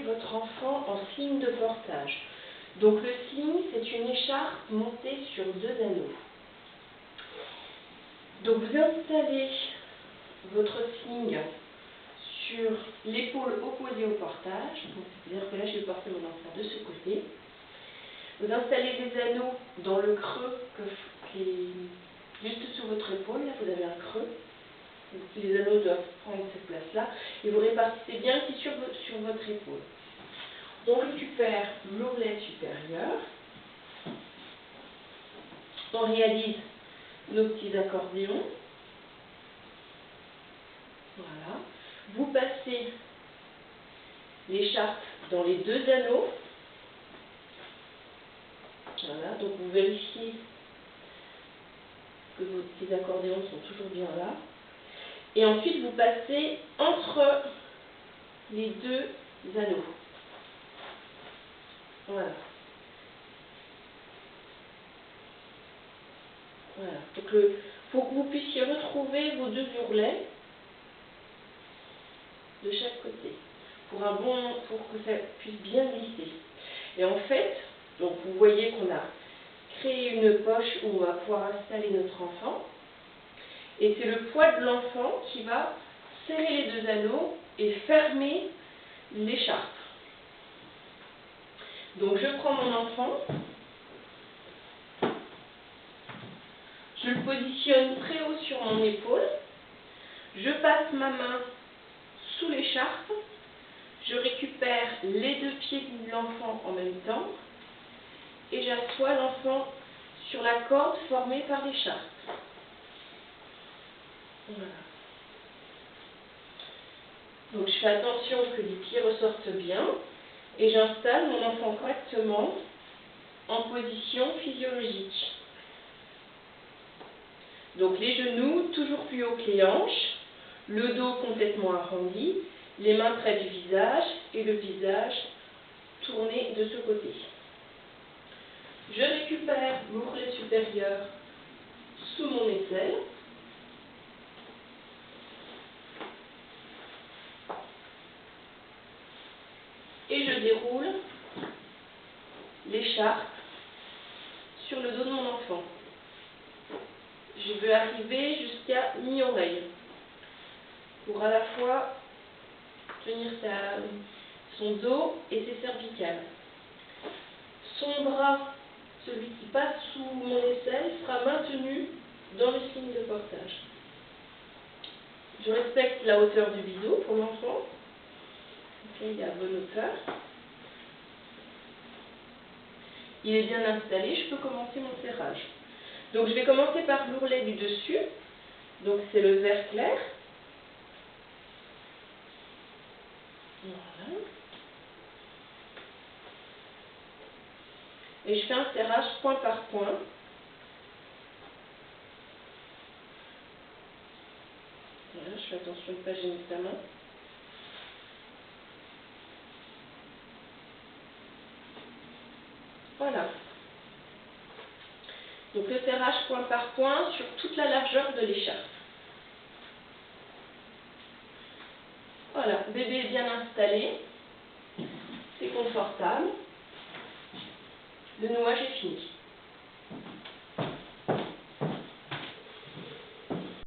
votre enfant en sling de portage. Donc le sling, c'est une écharpe montée sur 2 anneaux. Donc vous installez votre sling sur l'épaule opposée au portage. C'est-à-dire que là, je vais porter mon enfant de ce côté. Vous installez les anneaux dans le creux qui est juste sous votre épaule. Là, vous avez un creux. Donc, les anneaux doivent prendre cette place-là. Et vous répartissez bien le tissu sur votre épaule. On récupère l'ourlet supérieur. On réalise nos petits accordéons. Voilà. Vous passez l'écharpe dans les 2 anneaux. Voilà, donc vous vérifiez que vos petits accordéons sont toujours bien là. Et ensuite, vous passez entre les 2 anneaux. Voilà. Voilà. Donc, il faut que vous puissiez retrouver vos 2 ourlets de chaque côté pour que ça puisse bien glisser. Et en fait, donc vous voyez qu'on a créé une poche où on va pouvoir installer notre enfant. Et c'est le poids de l'enfant qui va serrer les 2 anneaux et fermer l'écharpe. Donc je prends mon enfant, je le positionne très haut sur mon épaule, je passe ma main sous l'écharpe, je récupère les 2 pieds de l'enfant en même temps et j'assois l'enfant sur la corde formée par l'écharpe. Voilà. Donc je fais attention que les pieds ressortent bien et j'installe mon enfant correctement en position physiologique. Donc les genoux toujours plus haut que les hanches, le dos complètement arrondi, les mains près du visage et le visage tourné de ce côté. Je récupère l'ourlet supérieur sous mon aisselle. Et je déroule l'écharpe sur le dos de mon enfant. Je veux arriver jusqu'à mi-oreille pour à la fois tenir son dos et ses cervicales. Son bras, celui qui passe sous mon aisselle, sera maintenu dans le sling de portage. Je respecte la hauteur du biseau pour l'enfant. Okay, il est à bonne hauteur. Il est bien installé, je peux commencer mon serrage. Donc je vais commencer par l'ourlet du dessus. Donc c'est le vert clair. Voilà. Et je fais un serrage point par point. Voilà, je fais attention de ne pas gêner sa main. Voilà. Donc le serrage point par point sur toute la largeur de l'écharpe. Voilà, bébé est bien installé. C'est confortable. Le nouage est fini.